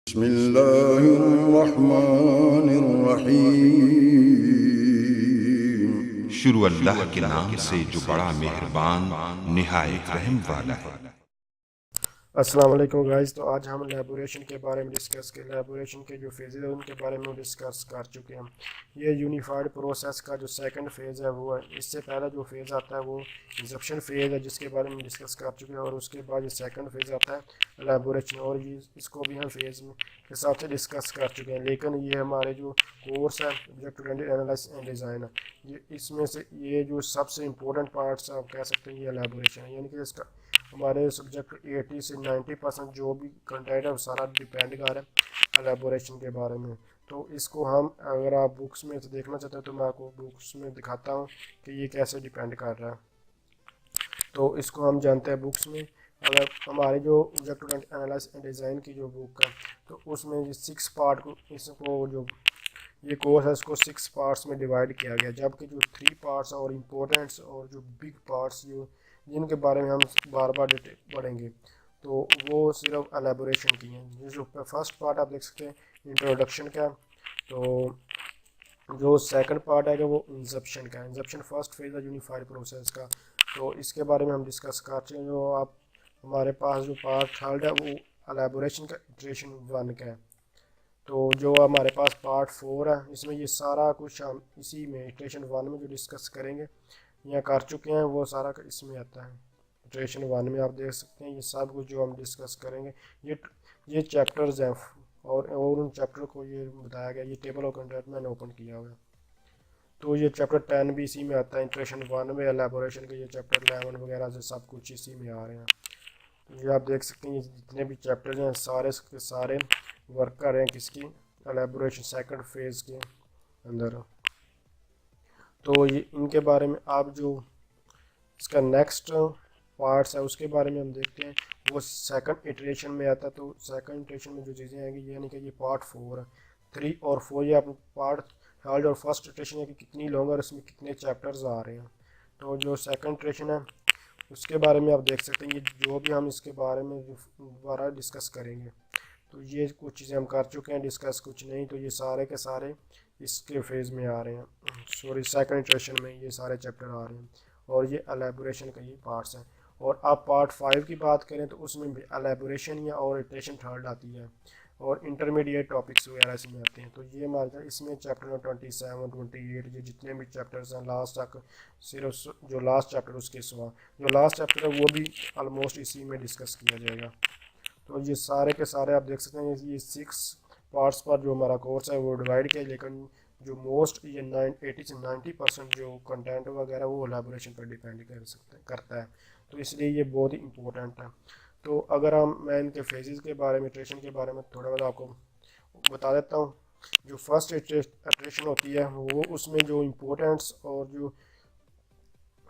बिस्मिल्लाहिर्रहमानिर्रहीम। शुरू अल्लाह के नाम से जो बड़ा मेहरबान निहायत रहम वाला है। अस्सलाम वालेकुम गाइस। तो आज हम एलेबोरेशन के बारे में डिस्कस करें। एलेबोरेशन के जो फेजेस हैं उनके बारे में डिस्कस कर चुके हैं। ये यूनिफाइड प्रोसेस का जो सेकंड फेज़ है वो है। इससे पहला जो फेज़ आता है वो इंसेप्शन फेज़ है जिसके बारे में डिस्कस कर चुके हैं, और उसके बाद ये सेकंड फेज़ आता है एलेबोरेशन, और ये इसको भी हम फेज़ में के साथ से डिस्कस कर चुके हैं। लेकिन ये हमारे जो कोर्स है object oriented analysis and design है, ये इसमें से ये जो सबसे इम्पोर्टेंट पार्ट्स आप कह सकते हैं ये एलेबोरेशन है। यानी कि इसका हमारे सब्जेक्ट 80 से 90% जो भी कंटेंट है वो सारा डिपेंड कर रहा है एलेबोरेशन के बारे में। तो इसको हम अगर आप बुक्स में तो देखना चाहते हैं तो मैं आपको बुक्स में दिखाता हूँ कि ये कैसे डिपेंड कर रहा है। तो इसको हम जानते हैं बुक्स में। अगर हमारे जो object oriented analysis and design की जो बुक है तो उसमें ये 6 पार्ट को इसको जो ये कोर्स है इसको 6 पार्ट्स में डिवाइड किया गया, जबकि जो 3 पार्ट्स और इम्पोर्टेंट्स और जो बिग पार्ट्स जो जिनके बारे में हम बार बार पढ़ेंगे तो वो सिर्फ एलेबोरेशन की हैं। जो फर्स्ट पार्ट आप देख सकते हैं इंट्रोडक्शन का, तो जो सेकंड पार्ट है वो इंसेप्शन का है। इंसेप्शन फर्स्ट फेज है यूनिफाइड प्रोसेस का, तो इसके बारे में हम डिस्कस कर चुके हैं। जो आप हमारे पास जो पार्ट थर्ड है वो एलेबोरेशन का इटरेशन 1 का है। तो जो हमारे पास पार्ट 4 है इसमें ये सारा कुछ हम इसी में इटरेशन 1 में जो डिस्कस करेंगे या कर चुके हैं वो सारा इसमें आता है। इटरेशन 1 में आप देख सकते हैं ये सब कुछ जो हम डिस्कस करेंगे ये चैप्टर्स हैं, और उन चैप्टर को ये बताया गया। ये टेबल ऑफ कंटेंट मैंने ओपन किया हुआ है, तो ये चैप्टर 10 भी इसी में आता है। इटरेशन 1 में एलेबोरेशन के ये चैप्टर 11 वगैरह से सब कुछ इसी में आ रहे हैं। तो ये आप देख सकते हैं ये जितने भी चैप्टर्स हैं सारे के सारे वर्क कर रहे हैं किसकी, एलेबोरेशन सेकंड फेज़ के अंदर। तो ये इनके बारे में आप जो इसका नेक्स्ट पार्ट्स है उसके बारे में हम देखते हैं, वो सेकंड इटरेशन में आता है। तो सेकंड इटरेशन में जो चीज़ें आएंगी यानी कि ये पार्ट 4 है। 3 और 4 ये आप पार्ट थर्ड और फर्स्ट इटरेशन है कि कितनी लॉन्ग और इसमें कितने चैप्टर्स आ रहे हैं। तो जो सेकंड इटरेशन है उसके बारे में आप देख सकते हैं ये जो भी हम इसके बारे में दोबारा डिस्कस करेंगे। तो ये कुछ चीज़ें हम कर चुके हैं डिस्कस, कुछ नहीं। तो ये सारे के सारे इसके फेज़ में आ रहे हैं, सॉरी सेकंड इटरेशन में ये सारे चैप्टर आ रहे हैं, और ये एलेबोरेशन का ये पार्ट्स हैं। और अब पार्ट 5 की बात करें तो उसमें भी एलेबोरेशन या और इटरेशन थर्ड आती है, और इंटरमीडिएट टॉपिक्स वगैरह इसमें आते हैं। तो ये हमारे इसमें चैप्टर 27, 28 ये जितने भी चैप्टर्स हैं लास्ट तक, सिर्फ जो लास्ट चैप्टर उसके सिवा जो लास्ट चैप्टर है वो भी ऑलमोस्ट इसी में डिस्कस किया जाएगा। तो ये सारे के सारे आप देख सकते हैं ये 6 पार्ट्स पर जो हमारा कोर्स है वो डिवाइड किया, लेकिन जो मोस्ट ये 80 से 90% जो कंटेंट वगैरह वो एलेबोरेशन पर डिपेंड करता है। तो इसलिए ये बहुत ही इंपॉर्टेंट है। तो अगर मैं इनके फेजेस के बारे में, इटरेशन के बारे में थोड़ा बहुत आपको बता देता हूँ। जो फर्स्ट इटरेशन होती है वो उसमें जो इम्पोर्टेंट्स और जो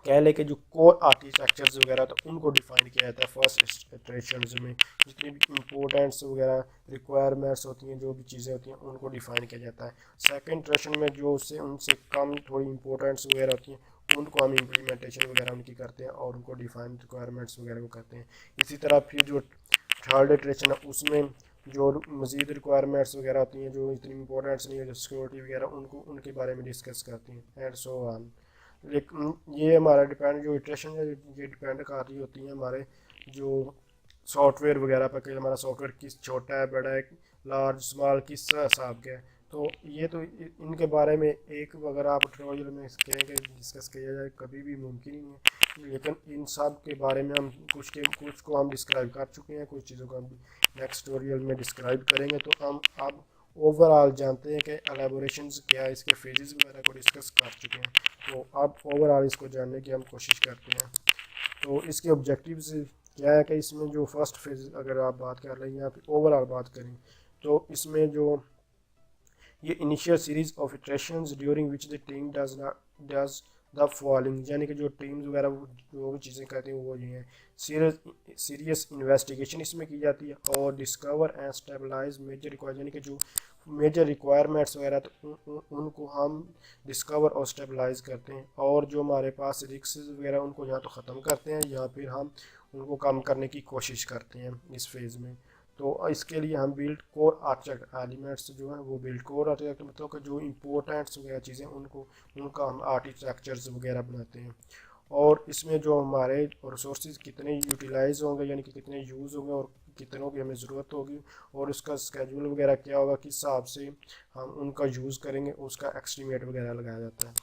कह लें कि जो कोर आर्किटेक्चर्स वगैरह तो उनको डिफाइन किया जाता है फर्स्ट इटरेशंस में। जितनी भी इम्पोर्टेंट्स वगैरह रिक्वायरमेंट्स होती हैं, जो भी चीज़ें होती हैं उनको डिफाइन किया जाता है। सेकंड इटरेशन में जो उससे उनसे कम थोड़ी इंपॉर्टेंट्स वगैरह होती हैं उनको हम इम्प्लीमेंटेशन वगैरह उनकी करते हैं और उनको डिफाइन रिक्वायरमेंट्स वगैरह को करते हैं। इसी तरह फिर जो थर्ड इटरेशन है उसमें जो मज़ीद रिक्वायरमेंट्स वगैरह होती हैं जो इतनी इंपॉर्टेंट्स नहीं है, जो सिक्योरिटी वगैरह उनको उनके बारे में डिस्कस करते हैं एंड सो ऑन। लेकिन ये हमारा डिपेंड जो इटरेशन है ये डिपेंड कर रही होती है हमारे जो सॉफ्टवेयर वगैरह पर कि हमारा सॉफ्टवेयर किस छोटा है, बड़ा है, लार्ज स्मॉल किस हिसाब के है। तो ये तो इनके बारे में एक अगर आप ट्यूटोरियल में कहें कि डिस्कस किया जाए कभी भी मुमकिन ही नहीं है। लेकिन इन सब के बारे में हम कुछ को हम डिस्क्राइब कर चुके हैं, कुछ चीज़ों को हम नेक्स्ट ट्यूटोरियल में डिस्क्राइब करेंगे। तो हम अब ओवरऑल जानते हैं कि एलेबोरेशंस क्या है, इसके फेजेस वगैरह को डिस्कस कर चुके हैं। तो अब ओवरऑल इसको जानने की हम कोशिश करते हैं। तो इसके ऑब्जेक्टिव्स क्या है कि इसमें जो फर्स्ट फेज अगर आप बात कर रहे हैं या फिर ओवरऑल बात करें तो इसमें जो ये initial series of iterations during which the team does the following, यानी कि जो टीम्स वगैरह जो भी चीज़ें करती हैं वो ये हैं। सीरियस इन्वेस्टिगेशन इसमें की जाती है, और discover and stabilize major require, यानी कि जो मेजर रिक्वायरमेंट्स वगैरह तो उनको हम डिस्कवर और स्टेबलाइज करते हैं, और जो हमारे पास रिस्क वगैरह उनको या तो ख़त्म करते हैं या फिर हम उनको कम करने की कोशिश करते हैं इस फेज़ में। तो इसके लिए हम बिल्ड कोर आर्किटेक्ट एलिमेंट्स जो है वो बिल्ड कोर आर्किटेक्ट मतलब कि जो इंपॉर्टेंट्स वगैरह चीज़ें उनका हम आर्किटेक्चर्स वगैरह बनाते हैं। और इसमें जो हमारे रिसोर्सेज कितने यूटिलाइज होंगे यानी कि कितने यूज़ होंगे और कितनों की हमें ज़रूरत होगी और उसका स्केड्यूल वगैरह क्या होगा, किस हिसाब से हम उनका यूज़ करेंगे, उसका एस्टीमेट वगैरह लगाया जाता है।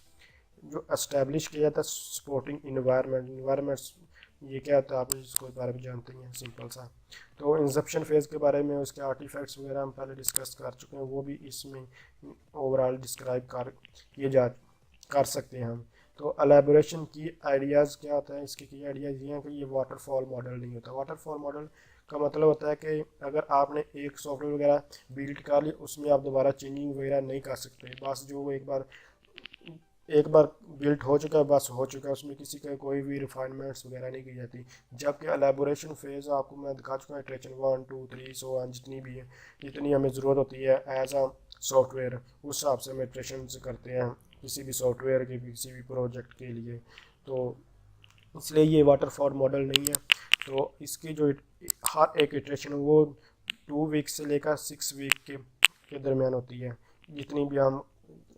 जो एस्टेब्लिश किया जाता है सपोर्टिंग इन्वायरमेंट्स, ये क्या होता है आप इसको बारे में जानते हैं, सिंपल सा। तो इंसेप्शन फेज़ के बारे में उसके आर्टिफैक्ट्स वगैरह हम पहले डिस्कस कर चुके हैं, वो भी इसमें ओवरऑल डिस्क्राइब कर सकते हैं हम। तो एलेबोरेशन की आइडियाज़ क्या होता है, इसके की आइडियाज़ ये हैं कि ये वाटरफॉल मॉडल नहीं होता। वाटरफॉल मॉडल का मतलब होता है कि अगर आपने एक सॉफ्टवेयर वगैरह बिल्ड कर लिया उसमें आप दोबारा चेंजिंग वगैरह नहीं कर सकते, बस जो एक बार बिल्ट हो चुका है बस हो चुका है, उसमें किसी का कोई भी रिफाइनमेंट्स वगैरह नहीं की जाती। जबकि एलेबोरेशन फेज़ आपको मैं दिखा चुका हूँ, इटरेशन 1 2 3 सो जितनी भी है, जितनी हमें ज़रूरत होती है एज आ सॉफ्टवेयर, उस हिसाब से हम इटरेशन करते हैं किसी भी सॉफ्टवेयर के किसी भी प्रोजेक्ट के लिए। तो इसलिए ये वाटरफॉल मॉडल नहीं है। तो इसकी जो हर एक इटरेशन वो 2 वीक से लेकर 6 वीक के दरमियान होती है, जितनी भी हम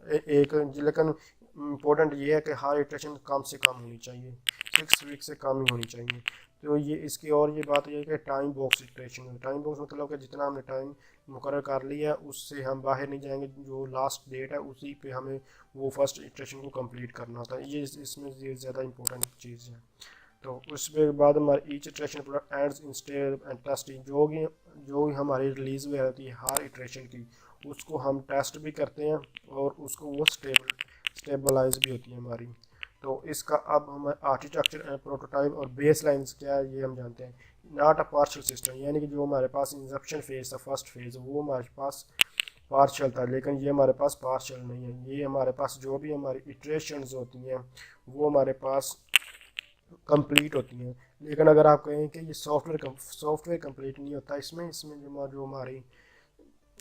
एक। लेकिन इम्पोर्टेंट ये है कि हर इटरेशन कम से कम होनी चाहिए, 6 वीक से कम ही होनी चाहिए। तो ये इसकी और ये बात ये है कि time box iteration, time box मतलब कि जितना हमने टाइम मुकर्रर कर लिया है उससे हम बाहर नहीं जाएंगे, जो लास्ट डेट है उसी पे हमें वो फर्स्ट इटरेशन को कंप्लीट करना होता है। ये इसमें ये ज़्यादा इंपॉर्टेंट चीज़ है। तो उसके बाद हमारी each iteration product ends instead and testing, जो हमारी रिलीज़ हुई रहती है हर इटरेशन की, उसको हम टेस्ट भी करते हैं और उसको वो स्टेबलाइज भी होती है हमारी। तो इसका अब हम आर्किटेक्चर एंड प्रोटोटाइप और बेस लाइन्स क्या है ये हम जानते हैं। नॉट अ पार्शियल सिस्टम, यानी कि जो हमारे पास इंसेप्शन फेज था फर्स्ट फेज वो हमारे पास पार्शियल था, लेकिन ये हमारे पास पार्शियल नहीं है। ये हमारे पास जो भी हमारी इटरेशंस होती हैं वो हमारे पास कंप्लीट होती हैं। लेकिन अगर आप कहें कि ये सॉफ्टवेयर कंप्लीट नहीं होता, इसमें जो हमारी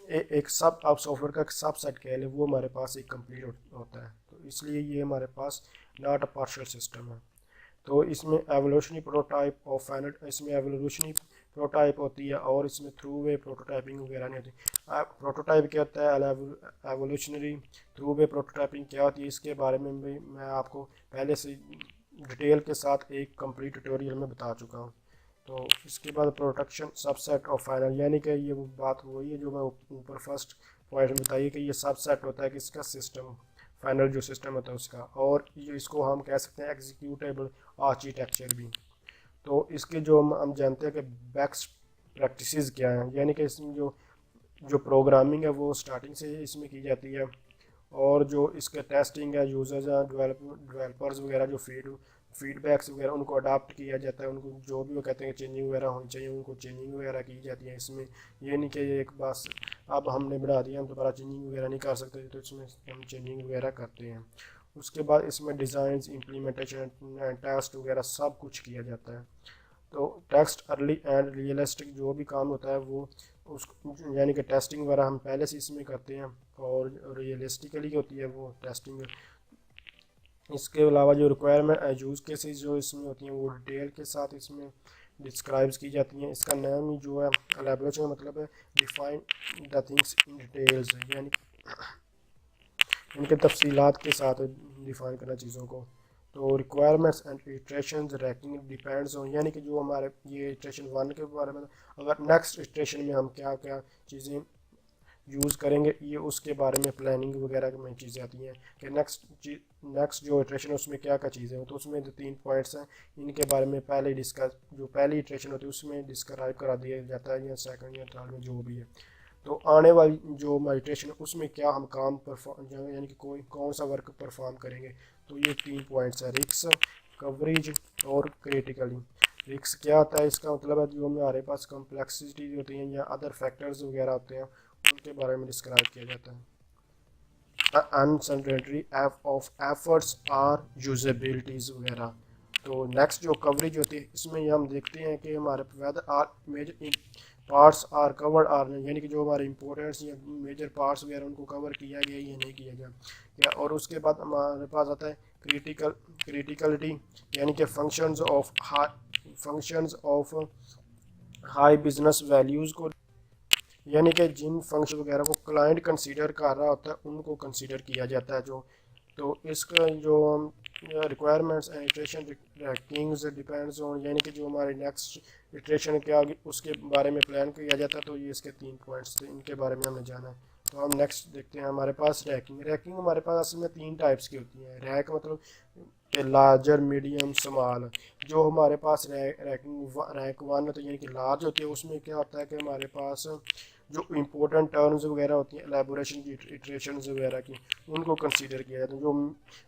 एक सब आप सॉफ्टवेयर का सब सेट कह लें वो हमारे पास एक कंप्लीट होता है। तो इसलिए ये हमारे पास नॉट अ पार्शियल सिस्टम है। तो इसमें एवोल्यूशनरी प्रोटोटाइप और फाइनल, इसमें एवोल्यूशनरी प्रोटोटाइप होती है और इसमें थ्रू वे प्रोटोटाइपिंग वगैरह नहीं होती। प्रोटोटाइप क्या होता है, एवोल्यूशनरी थ्रू वे प्रोटोटाइपिंग क्या होती है, इसके बारे में भी मैं आपको पहले से डिटेल के साथ एक कंप्लीट ट्यूटोरियल में बता चुका हूँ। तो इसके बाद प्रोटेक्शन सबसेट और फाइनल, यानी कि ये वो बात वही है जो मैं ऊपर फर्स्ट पॉइंट में बताइए कि ये सबसेट होता है कि इसका सिस्टम, फाइनल जो सिस्टम होता है उसका, और ये इसको हम कह सकते हैं एग्जीक्यूटेबल आर्किटेक्चर भी। तो इसके जो हम जानते हैं कि बेस्ट प्रैक्टिसेस क्या हैं, यानी कि इसमें जो प्रोग्रामिंग है वो स्टार्टिंग से इसमें की जाती है, और जो इसके टेस्टिंग है, यूजर्स हैं, डेवलपर्स वगैरह जो फीडबैक्स वगैरह उनको अडाप्ट किया जाता है, उनको जो भी वो कहते हैं चेंजिंग वगैरह होनी चाहिए उनको चेंजिंग वगैरह की जाती है। इसमें ये नहीं कि एक बस अब हमने बढ़ा दिया हम दोबारा चेंजिंग वगैरह नहीं कर सकते, तो इसमें हम चेंजिंग वगैरह करते हैं। उसके बाद इसमें डिज़ाइन, इम्प्लीमेंटेशन, टेस्ट वगैरह सब कुछ किया जाता है। तो टेक्स्ट अर्ली एंड रियलिस्टिक जो भी काम होता है वो उस यानी कि टेस्टिंग वगैरह हम पहले से इसमें करते हैं, और रियलिस्टिकली होती है वो टेस्टिंग। इसके अलावा जो रिक्वायरमेंट यूज़ केसेस जो इसमें होती हैं वो डिटेल के साथ इसमें डिस्क्राइब्स की जाती हैं। इसका नाम ही जो है एलैबोरेशन का मतलब है define the things in details, यानी इनके तफसीलात के साथ डिफाइन करना चीज़ों को। तो requirements and iteration ranking depends on, यानी कि जो हमारे ये इटरेशन 1 के बारे में, अगर नेक्स्ट इटरेशन में हम क्या क्या चीज़ें यूज़ करेंगे ये उसके बारे में प्लानिंग वगैरह में चीज़ें आती हैं कि नेक्स्ट जो इटरेशन है उसमें क्या क्या चीज़ें हैं। तो उसमें जो 3 पॉइंट्स हैं इनके बारे में पहले डिस्कस, जो पहली इटरेशन होती है उसमें डिस्क्राइब करा दिया जाता है, या सेकंड या थर्ड में जो भी है। तो आने वाली जो इटरेशन है उसमें क्या हम काम परफॉर्म यानी कि कौन सा वर्क परफॉर्म करेंगे। तो ये 3 पॉइंट्स है, रिस्क, कवरेज और क्रिटिकली। रिस्क क्या होता है, इसका मतलब है जो हमारे पास कम्प्लेक्सिटी होती है या अदर फैक्टर्स वगैरह होते हैं उनके बारे में डिस्क्राइब किया जाता है। अनसर्टेनिटी ऑफ एफर्ट्स और यूजेबिलिटीज़ वगैरह। तो नेक्स्ट जो कवरेज होती है इसमें हम देखते हैं कि हमारे weather are major parts are covered are, यानी कि जो हमारे इंपॉर्टेंट्स या मेजर पार्ट्स वगैरह उनको कवर किया गया या नहीं किया गया क्या। और उसके बाद हमारे पास आता है क्रिटिकलिटी, यानी कि functions of high business values को यानी कि जिन फंक्शन वगैरह को क्लाइंट कंसीडर कर रहा होता है उनको कंसीडर किया जाता है। जो तो इसका जो requirements and iteration rankings depends on, यानी कि जो हमारे नेक्स्ट इटरेशन क्या होगी उसके बारे में प्लान किया जाता है। तो ये इसके 3 पॉइंट्स थे, इनके बारे में हमें जाना है। तो हम नेक्स्ट देखते हैं। हमारे पास रैंकिंग हमारे पास असल में 3 टाइप्स की होती है। रैंक मतलब लार्जर, मीडियम, स्मॉल। जो हमारे पास रैंक 1 तो यानी कि लार्ज होती है, उसमें क्या होता है कि हमारे पास जो इम्पोर्टेंट टर्म्स वगैरह होती हैं एलेबोरेशन की, इटरेशन वगैरह की, उनको कंसीडर किया जाता है। जो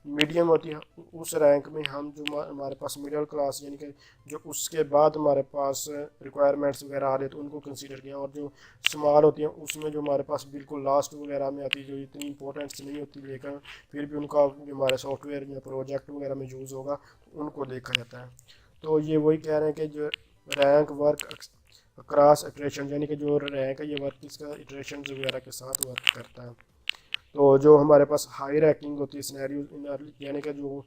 मीडियम होती है उस रैंक में हम जो हमारे पास मिडिल क्लास यानी कि जो उसके बाद हमारे पास रिक्वायरमेंट्स वगैरह आ रहे तो उनको कंसीडर किया। और जो स्मॉल होती है उसमें जो हमारे पास बिल्कुल लास्ट वगैरह में आती है, जो इतनी इंपॉर्टेंट्स नहीं होती लेकिन फिर भी उनका जो हमारे सॉफ्टवेयर या प्रोजेक्ट वगैरह में यूज़ होगा तो उनको देखा जाता है। तो ये वही कह रहे हैं कि जो रैंक वर्क क्रॉस इटरेशन, यानी कि जो रैंक है ये वर्क इसका इटरेशन वगैरह के साथ वर्क करता है। तो जो हमारे पास हाई रैंकिंग होती है सिनेरियो, यानी कि जो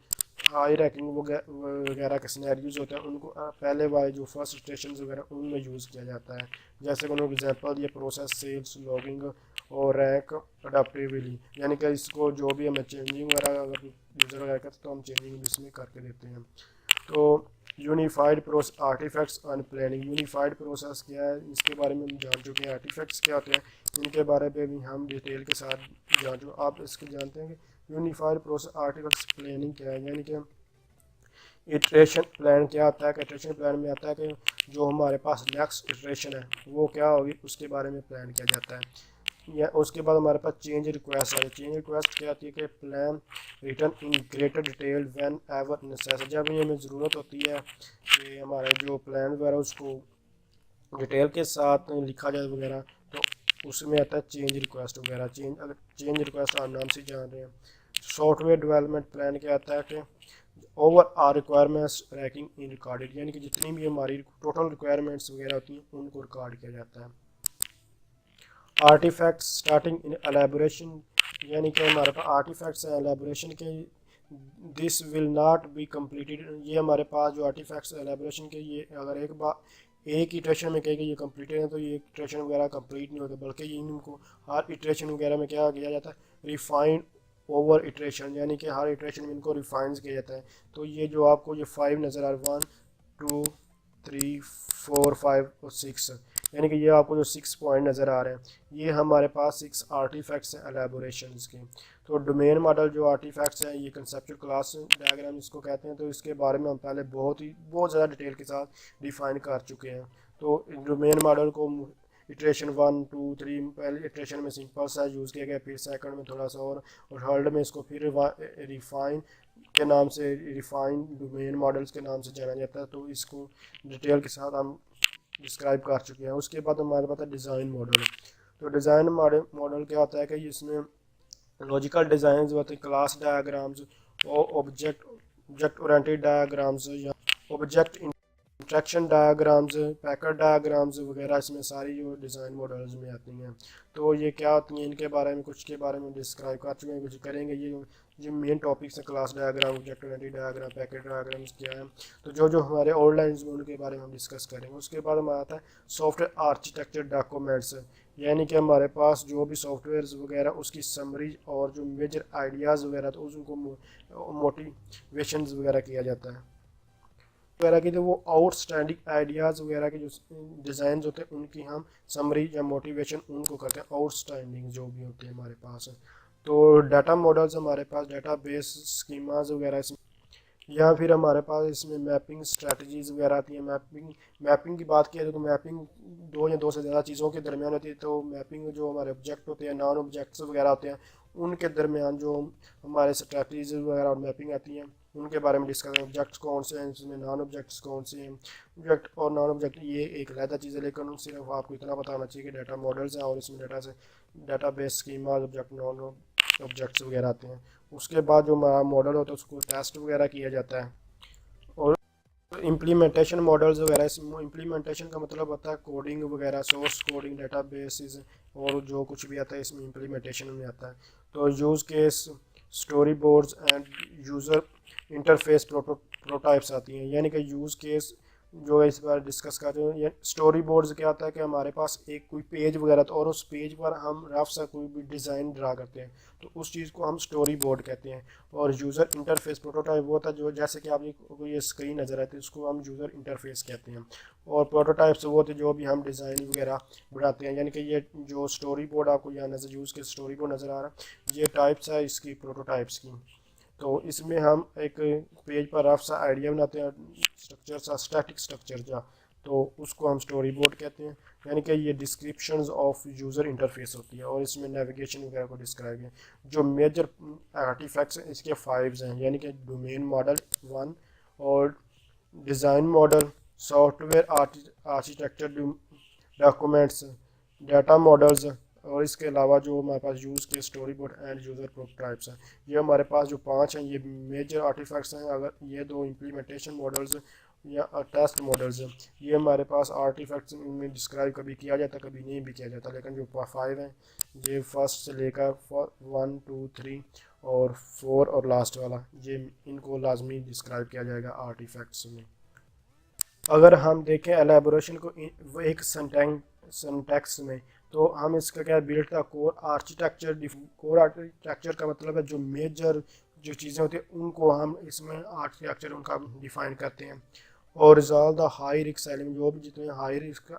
हाई रैंकिंग वगैरह के सिनेरियोज होते हैं उनको पहले वाले जो फर्स्ट इटरेशन वगैरह उनमें यूज़ किया जाता है। जैसे कि एग्जांपल ये प्रोसेस, सेल्स, लॉगिंग और रैंक अडाप्टिवली, यानी कि इसको जो भी हमें चेंजिंग वगैरह अगर यूज़र वगैरह करते तो हम चेंजिंग इसमें करके देते हैं। तो unified process, artifacts and planning. Unified process क्या है इसके बारे में हम जान चुके हैं। आर्टिफैक्ट्स क्या होते हैं इनके बारे में भी हम डिटेल के साथ जान चुके। आप इसके जानते हैं कि यूनिफाइड प्रोसेस आर्टिफैक्ट्स प्लानिंग क्या है, यानी कि इटरेशन प्लान क्या आता है। कि इटरेशन प्लान में आता है कि जो हमारे पास नेक्स्ट इटरेशन है वो क्या होगी उसके बारे में प्लान किया जाता है। या उसके बाद हमारे पास चेंज रिक्वेस्ट है। चेंज रिक्वेस्ट क्या आती है कि plan return in greater detail when ever necessary, जब ये हमें ज़रूरत होती है कि हमारा जो प्लान वगैरह उसको डिटेल के साथ लिखा जाए वगैरह, तो उसमें आता है चेंज रिक्वेस्ट वगैरह। चेंज रिक्वेस्ट आप नाम से जान रहे हैं। सॉफ्टवेयर डेवलपमेंट प्लान क्या आता है कि over are requirements ranking in recorded, यानी कि जितनी भी हमारी टोटल रिक्वायरमेंट्स वगैरह होती हैं उनको रिकॉर्ड किया जाता है। आर्टिफैक्ट्स स्टार्टिंग इन एलेबोरेशन, यानी कि हमारे पास आर्टिफैक्ट्स हैं एलेबोरेशन के, this will not be completed. ये हमारे पास जो आर्टिफैक्ट्स एलेबोरेशन के, ये अगर एक इटरेशन में कहेंगे ये कंप्लीटेड है तो ये इटरेशन वगैरह कंप्लीट नहीं होते, बल्कि इनको हर इटरेशन वगैरह में क्या किया जाता है, रिफाइंड ओवर इटरेशन, यानी कि हर इटरेशन में इनको रिफाइन किया जाता है। तो ये जो आपको ये 5 नज़र आ रहा है 1 2 3 4 5 और 6, यानी कि ये आपको जो 6 पॉइंट नज़र आ रहे हैं ये हमारे पास 6 आर्टिफैक्ट्स हैं एलेबोरेशंस के। तो डोमेन मॉडल जो आर्टिफैक्ट्स हैं ये कंसेप्चुअल क्लास डायग्राम इसको कहते हैं। तो इसके बारे में हम पहले बहुत ज़्यादा डिटेल के साथ डिफाइन कर चुके हैं। तो डोमेन मॉडल को इटरेशन 1 2 3 पहले इटरेशन में सिंपल सा यूज़ किया गया, फिर सेकंड में थोड़ा सा और थर्ड में इसको फिर रिफाइन के नाम से, रिफाइन डोमेन मॉडल्स के नाम से जाना जाता है। तो इसको डिटेल के साथ हम डिस्क्राइब कर चुके हैं। उसके बाद हमारे पास है डिज़ाइन मॉडल। तो डिज़ाइन मॉडल क्या होता है कि इसमें लॉजिकल डिज़ाइन होते हैं, क्लास डायग्राम्स और ऑब्जेक्ट ओरिएंटेड डायग्राम्स या object interaction diagrams, packet diagrams वगैरह इसमें सारी जो डिज़ाइन मॉडल्स में आती हैं। तो ये क्या होती हैं इनके बारे में कुछ के बारे में डिस्क्राइब कर चुके हैं, कुछ करेंगे। ये जो मेन टॉपिक्स हैं class diagram, object oriented diagram, packet diagrams क्या है, तो जो हमारे ओल्ड लाइन्स में उनके बारे में हम डिस्कस करेंगे। उसके बाद हमारा आता है सॉफ्टवेयर आर्किटेक्चर डॉक्यूमेंट्स, यानी कि हमारे पास जो भी सॉफ्टवेयर वगैरह उसकी समरी और जो मेजर आइडियाज़ वगैरह तो उनको मोटिवेशन वगैरह किया जाता है वगैरह की। तो वो आउटस्टैंडिंग आइडियाज़ वगैरह के जो डिज़ाइन होते हैं उनकी हम समरी या मोटिवेशन उनको करते हैं, आउटस्टैंडिंग जो भी होते हैं हमारे पास। तो डाटा मॉडल्स हमारे पास डाटा बेस स्कीमाज वगैरह इसमें, या फिर हमारे पास इसमें मैपिंग स्ट्रेटजीज़ वगैरह आती हैं। मैपिंग की बात की जाए तो मैपिंग 2 या 2 से ज़्यादा चीज़ों के दरमियान होती है। तो मैपिंग जो हमारे ऑब्जेक्ट होते हैं, नॉन ऑब्जेक्ट्स वगैरह होते हैं, उनके दरमियान जो हमारे स्ट्रेटजीज वगैरह और मैपिंग आती हैं उनके बारे में डिस्कस करें। ऑब्जेक्ट्स कौन से हैं इसमें, नॉन ऑब्जेक्ट्स कौन से हैं। ऑब्जेक्ट और नॉन ऑब्जेक्ट ये एक अलग चीज़ है, लेकिन सिर्फ आपको इतना पता होना चाहिए कि डाटा मॉडल्स हैं और इसमें data base schema object non objects वगैरह आते हैं। उसके बाद जो हमारा मॉडल होता है उसको टेस्ट वगैरह किया जाता है। और इम्प्लीमेंटेशन मॉडल्स वगैरह, इस इम्प्लीमेंटेशन का मतलब होता है कोडिंग वगैरह, सोर्स कोडिंग, डाटा बेसिस और जो कुछ भी आता है इसमें इम्प्लीमेंटेशन में आता है। तो use case, story boards end user interface prototypes आती हैं, यानी कि यूज़ केस जो इस बार डिस्कस कर रहे हैं। ये स्टोरी बोर्ड्स क्या होता है कि हमारे पास एक कोई पेज वगैरह तो, और उस पेज पर हम रफ सा कोई भी डिज़ाइन ड्रा करते हैं तो उस चीज़ को हम स्टोरी बोर्ड कहते हैं। और यूज़र इंटरफेस प्रोटोटाइप वो होता है जो जैसे कि आप ये स्क्रीन नज़र आती है उसको हम यूज़र इंटरफेस कहते हैं। और प्रोटोटाइप्स वो होते हैं जो भी हम डिज़ाइन वगैरह बनाते हैं, यानी कि ये जो स्टोरी बोर्ड आपको यहाँ नज़र यूज़ के स्टोरी बोर्ड नज़र आ रहा है, ये टाइप्स है इसकी प्रोटोटाइप्स की। तो इसमें हम एक पेज पर रफ सा आइडिया बनाते हैं, स्ट्रक्चर सा, स्टैटिक स्ट्रक्चर का, तो उसको हम स्टोरी बोर्ड कहते हैं। यानी कि ये डिस्क्रिप्शंस ऑफ यूज़र इंटरफेस होती है और इसमें नेविगेशन वगैरह को डिस्क्राइब है। जो मेजर आर्टिफैक्ट्स हैं इसके 5 हैं, यानी कि डोमेन मॉडल 1 और design model, software architecture, documents, data models, और इसके अलावा जो हमारे पास यूज़ के story board end user prototypes हैं। ये हमारे पास जो 5 हैं ये मेजर आर्टिफैक्ट्स हैं। अगर ये 2 इम्प्लीमेंटेशन मॉडल्स या टेस्ट मॉडल्स हैं, ये हमारे पास आर्टिफैक्ट्स में डिस्क्राइब कभी किया जाता कभी नहीं भी किया जाता, लेकिन जो 5 हैं ये फर्स्ट से लेकर 1 2 3 और 4 और लास्ट वाला, ये इनको लाजमी डिस्क्राइब किया जाएगा आर्टिफैक्ट्स में। अगर हम देखें एलेबोरेशन को वो एक सिंटैक्स में, तो हम इसका क्या बिल्ड था कोर आर्किटेक्चर। कोर आर्किटेक्चर का मतलब है जो मेजर जो चीज़ें होती हैं उनको हम इसमें आर्किटेक्चर उनका डिफाइन करते हैं। और resolve the high risk element, जो भी जितने हाई रिस्क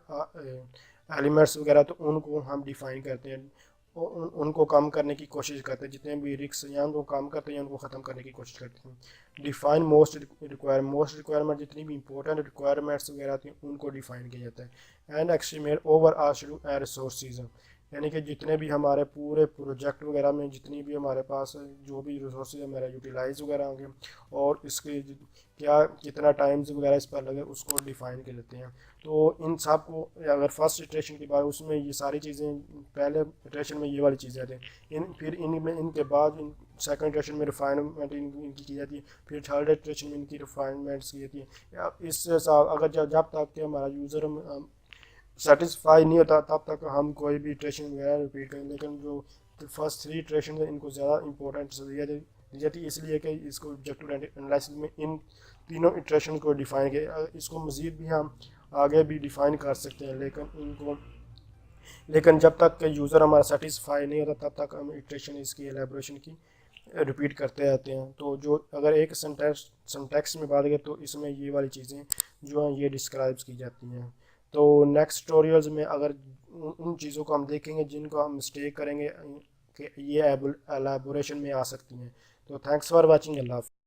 एलिमेंट्स वगैरह तो उनको हम डिफाइन करते हैं, उनको कम करने की कोशिश करते हैं। जितने भी रिस्क या उनको कम करते हैं उनको ख़त्म करने की कोशिश करते हैं। डिफाइन मोस्ट रिक्वायरमेंट, जितनी भी इंपॉर्टेंट रिक्वायरमेंट्स वगैरह थी उनको डिफाइन किया जाता है। एंड एस्टिमेट ओवर आर्शिंग रिसोर्सेज, यानी कि जितने भी हमारे पूरे प्रोजेक्ट वगैरह में जितनी भी हमारे पास जो भी रिसोर्सेज हमारा यूटिलाइज वगैरह होंगे और इसके क्या कितना टाइम्स वगैरह इस पर लगे उसको डिफाइन कर देते हैं। तो इन सब को अगर फर्स्ट इटरेशन की बात, उसमें ये सारी चीज़ें पहले इटरेशन में ये वाली चीज़ें आती हैं, फिर इनमें इनके बाद सेकंड इटरेशन में रिफाइनमेंट इनकी की जाती है, फिर थर्ड इटरेशन में इनकी रिफाइनमेंट्स की जाती है। इससे अगर जब तक कि हमारा यूज़र सेटिस्फाई नहीं होता तब तक हम कोई भी इटरेशन वगैरह रिपीट करें। लेकिन जो फर्स्ट 3 इटरेशन है इनको ज़्यादा इंपॉर्टेंस दी जाती है, इसलिए कि इसको ऑब्जेक्टिव एनालिसिस में इन तीनों इटरेशन को डिफाइन किया। इसको मज़ीद भी हम आगे भी डिफाइन कर सकते हैं, लेकिन जब तक यूज़र हमारा सेटिस्फाई नहीं होता तब तक हम इटरेशन इसकी एलेबोरेशन की रिपीट करते रहते हैं। तो जो अगर एक सिंटैक्स में बात करें तो इसमें ये वाली चीज़ें जो हैं ये डिस्क्राइब की जाती हैं। तो नेक्स्ट ट्यूटोरियल्स में अगर उन चीज़ों को हम देखेंगे जिनको हम मिस्टेक करेंगे कि ये एलेबोरेशन में आ सकती हैं। तो थैंक्स फॉर वाचिंग, अल्लाह हाफ़िज़।